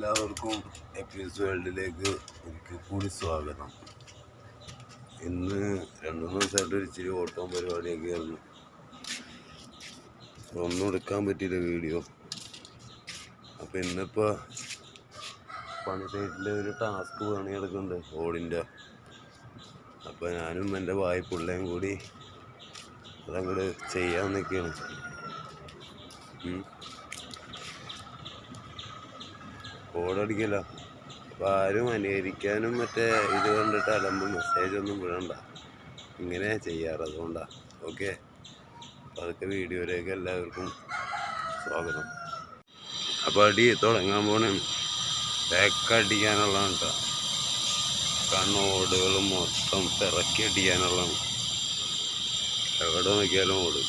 എല്ലാവർക്കും എപ്പിസ് വേൾഡിലേക്ക് ഒരിക്കൽ കൂടി സ്വാഗതം. ഇന്ന് 2-3 ദിവസമായിട്ട് ഇച്ചിരി ഓട്ടവും പരിപാടിയൊക്കെ ആയിരുന്നു. ഒന്നും എടുക്കാൻ പറ്റിയില്ല വീഡിയോ. അപ്പം ഇന്നിപ്പോൾ പണി സൈറ്റിൽ ഒരു ടാസ്ക് പണിയെടുക്കുന്നുണ്ട് ഓടിൻ്റെ. അപ്പോൾ ഞാനും എൻ്റെ വായ്പിള്ളയും കൂടി അതങ്ങോട്ട് ചെയ്യാൻ നിൽക്കുകയാണ്. ഓടടിക്കല്ല. അപ്പോൾ ആരും അനുകരിക്കാനും മറ്റേ ഇത് കണ്ടിട്ട് അലമ്പ് മെസ്സേജൊന്നും വിടണ്ട. ഇങ്ങനെ ചെയ്യാറ്, അതുകൊണ്ടാണ്. ഓക്കെ, അപ്പോൾ അതൊക്കെ വീഡിയോയിലേക്ക് എല്ലാവർക്കും സ്വാഗതം. അപ്പോൾ അടി തുടങ്ങാൻ പോണേ. ബാക്കടിക്കാനുള്ളതാണ് കേട്ടോ. കണ്ണോടുകളും മൊത്തം പിറക്കി അടിക്കാനുള്ളതാണ്. എവിടെ നോക്കിയാലും ഓട്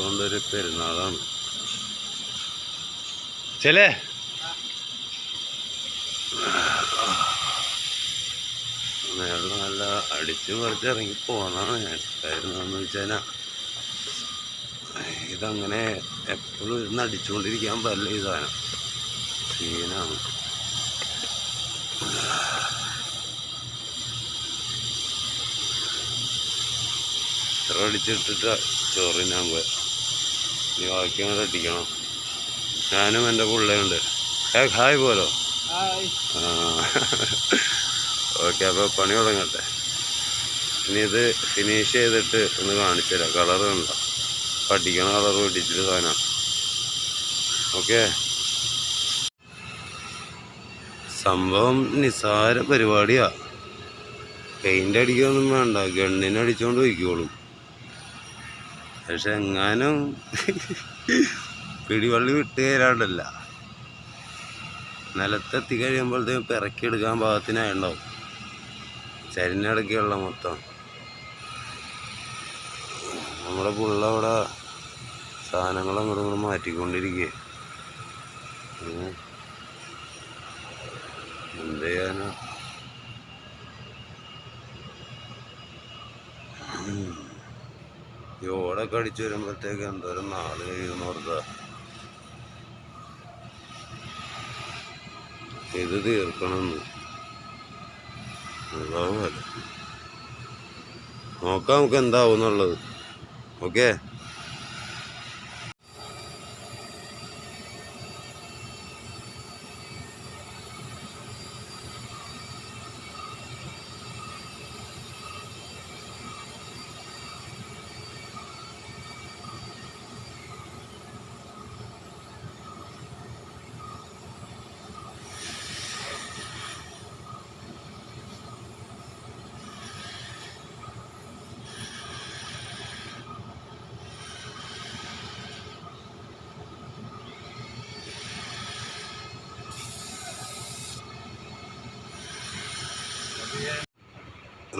കൊണ്ടൊരു പെരുന്നാളാണ്. ചെലേ മേളിൽ നല്ല അടിച്ച് പറിച്ച് ഇറങ്ങി പോന്നാണ് ഞാൻ. കാര്യമെന്ന് വെച്ചാൽ ഇതങ്ങനെ എപ്പോഴും ഇരുന്ന് അടിച്ചുകൊണ്ടിരിക്കാൻ പറ്റില്ല. ഈ സാധനം സീനാണ്. ഇത്ര അടിച്ചിട്ടിട്ട് ചോറിനാൻ പോയി. ഇനി ബാക്കി അങ്ങോട്ട് അടിക്കണം. ഞാനും എൻ്റെ പിള്ളേരുണ്ട്. ഹായ് പോലോ. ഓക്കെ, അപ്പോൾ പണി തുടങ്ങട്ടെ. ഇനി ഇത് ഫിനിഷ് ചെയ്തിട്ട് ഒന്ന് കാണിച്ചു തരാം. കളർ കണ്ടോ? പഠിക്കണ കളർ പിടിച്ചിട്ട് സാധനം. ഓക്കെ, സംഭവം നിസ്സാര പരിപാടിയാ. പെയിൻ്റ് അടിക്കൊന്നും വേണ്ട, ഗണ്ണിന് അടിച്ചുകൊണ്ട് പോയിക്കോളും. പക്ഷെ എങ്ങാനും പിടിവള്ളി വിട്ട് കയറാണ്ടല്ല, നിലത്തെത്തി കഴിയുമ്പോഴത്തേക്കും പിറക്കിയെടുക്കാൻ പാകത്തിനായുണ്ടാവും. ചരിഞ്ഞടക്കിയുള്ള മൊത്തം. നമ്മുടെ പുള്ള അവിടെ സാധനങ്ങൾ അങ്ങോട്ടും ഇങ്ങോട്ട് മാറ്റിക്കൊണ്ടിരിക്കുക. എന്ത് ചെയ്യാനാ? ഈ ഓടൊക്കെ അടിച്ചു വരുമ്പോഴത്തേക്ക് എന്തോരം നാള് കഴിയുന്നോർത്താ. ഇത് തീർക്കണമെന്ന് ഉണ്ടാവുമല്ലോ. നോക്കാം നമുക്ക് എന്താവും എന്നുള്ളത്. ഓക്കെ,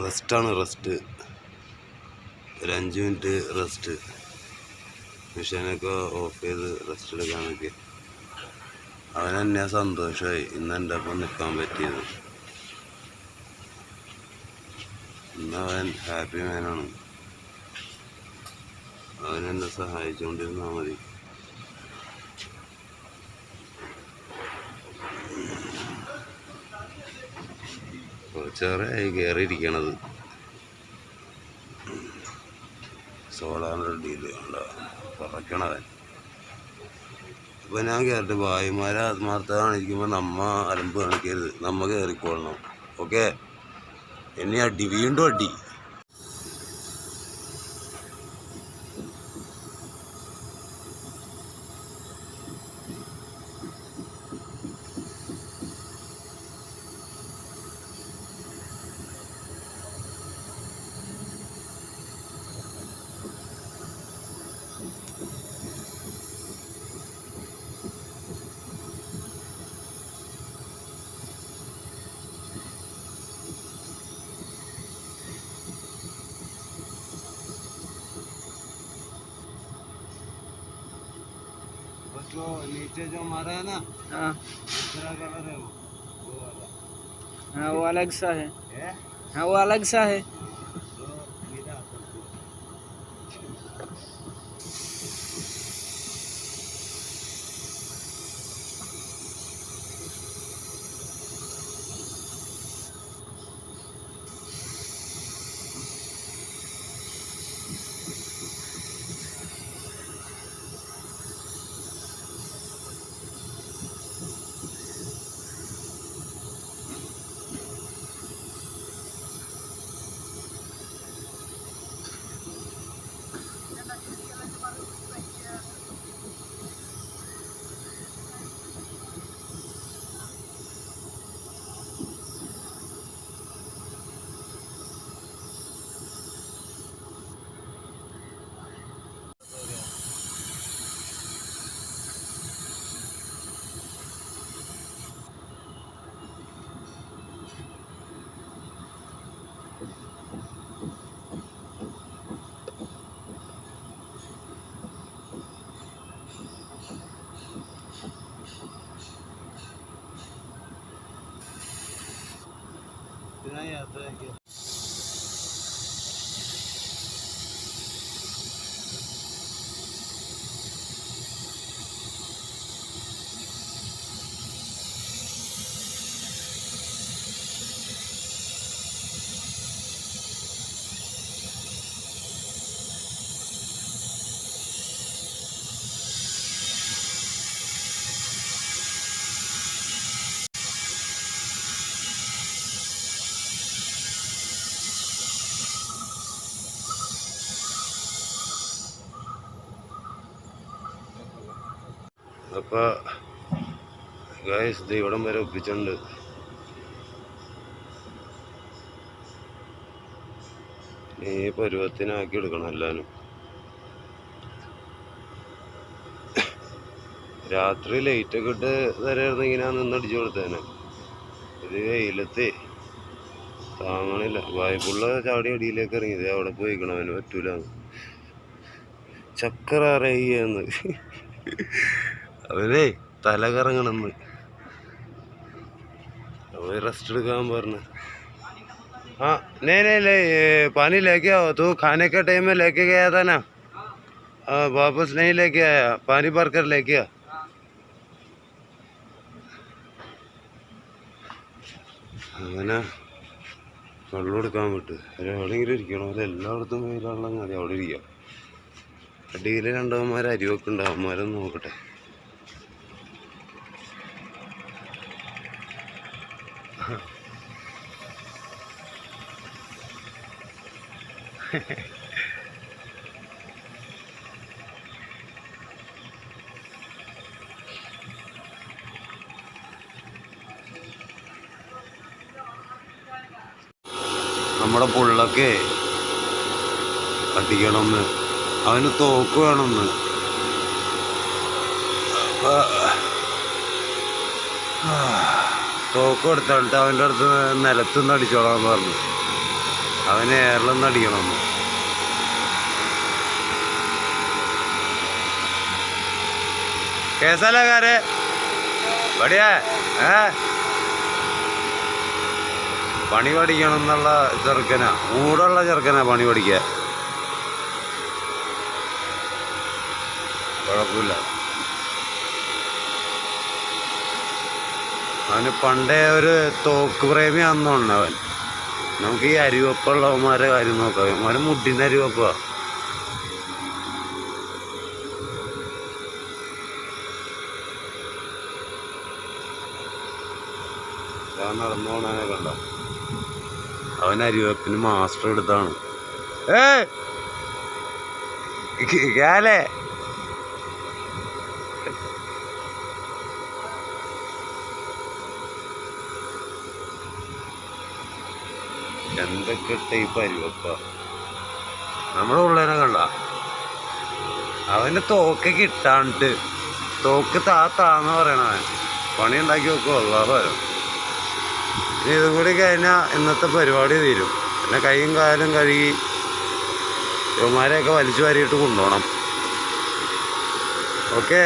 റെസ്റ്റാണ്. റെസ്റ്റ് ഒരു 5 മിനിറ്റ് റെസ്റ്റ്. മെഷീനൊക്കെ ഓഫ് ചെയ്ത് റെസ്റ്റ് എടുക്കാൻ നോക്കി. അവനെന്നെ സന്തോഷമായി ഇന്ന് എൻ്റെ ഒപ്പം നിൽക്കാൻ പറ്റിയത്. ഇന്ന് അവൻ ഹാപ്പി മാനാണ്. അവനെന്നെ സഹായിച്ചുകൊണ്ടിരുന്നാൽ മതി. കുറച്ചേറെയായി കയറിയിരിക്കണത്. സോളാറിൻ്റെ ഡീല് ഉണ്ടോ പറക്കണവൻ. അപ്പോൾ ഞാൻ കയറിട്ട് ഭായിമാരെ ആത്മാർത്ഥത കാണിക്കുമ്പോൾ നമ്മ അലമ്പ് കാണിക്കരുത്. നമ്മ കയറിക്കൊള്ളണം. ഓക്കെ, എന്നെ അടി, വീണ്ടും അടി. जो नीचे जो मारा है ना, हाँ, दूसरा कलर है वो वाला। हाँ, वो अलग सा है। हाँ, वो अलग सा है। അപ്പോൾ ഗൈസ് ഇത് ഇവിടം വരെ ഒപ്പിച്ചിട്ടുണ്ട്. ഈ പരുവത്തിനാക്കി എടുക്കണം എല്ലാവരും. രാത്രി ലൈറ്റൊക്കെ ഇട്ട് തരായിരുന്നു ഇങ്ങനെ നിന്നടിച്ചു കൊടുത്തേനെ. ഇത് വെയിലത്ത് താങ്ങണില്ല. വായ്പുള്ള ചാടി അടിയിലേക്ക് ഇറങ്ങിയത് അവിടെ പോയിക്കണം. അവന് പറ്റൂല. ചക്കര അറിയെന്ന് അവനെ തല കറങ്ങണമെന്ന് അവൻ റെസ്റ്റ് എടുക്കാൻ പറഞ്ഞു. हाँ नहीं नहीं ले पानी लेके आओ. तू खाने के टाइम में लेके गया था ना, वापस नहीं लेके आया. पानी भर कर लेके आ. അങ്ങനെ വെള്ളം എടുക്കാൻ വിട്ട് എവിടെയെങ്കിലും ഇരിക്കണം. അത് എല്ലായിടത്തും വെയിലുള്ള മതി. അവിടെ ഇരിക്കാം. അടിയിൽ രണ്ടവന്മാർ അരിവൊക്കെ ഉണ്ട്. അവന്മാരൊന്ന് നോക്കട്ടെ. നമ്മുടെ പുള്ളക്ക് അടിക്കണമെന്ന്, അവന് തോക്ക് വേണമെന്ന്. തോക്ക് എടുത്തിട്ട് അവൻ്റെ അടുത്ത് നിലത്തുനിന്ന് അടിച്ചോളാന്ന് പറഞ്ഞു. അവന് എയറിലൊന്ന് അടിക്കണമെന്ന്. कैसा लगा रे? बढ़िया है. പണി പഠിക്കണം എന്നുള്ള ചെറുക്കനാ, മൂടുള്ള ചെറുക്കനാ പണി പഠിക്കാൻ. കുഴപ്പമില്ല. അവന് പണ്ടേ ഒരു തോക്ക് പ്രേമിയാണെന്നുണ്ട് അവൻ. നമുക്ക് ഈ അരിവപ്പുള്ളവന്മാരെ കാര്യം നോക്കാം. അവന് മുട്ടിൻ്റെ അരിവപ്പാ. നടന്നു പോണെ കണ്ട. അവൻ അരിവെപ്പിന് മാസ്റ്റർ എടുത്താണ്. ാലേ എന്തൊക്കെ ടൈപ്പ് അരിവെപ്പ നമ്മുടെ ഉള്ളതിനെ കണ്ട. അവൻ്റെ തോക്ക് കിട്ടാണ്ട് തോക്ക് താന്ന് പറയണവൻ. പണി ഉണ്ടാക്കി വെക്കുക ഉള്ളവരും. ഇതും കൂടി കഴിഞ്ഞാൽ ഇന്നത്തെ പരിപാടി തീരും. പിന്നെ കൈയും കാലും കഴുകി ഇവന്മാരെയൊക്കെ വലിച്ചു വാരിയിട്ട് കൊണ്ടുപോകണം. ഓക്കേ.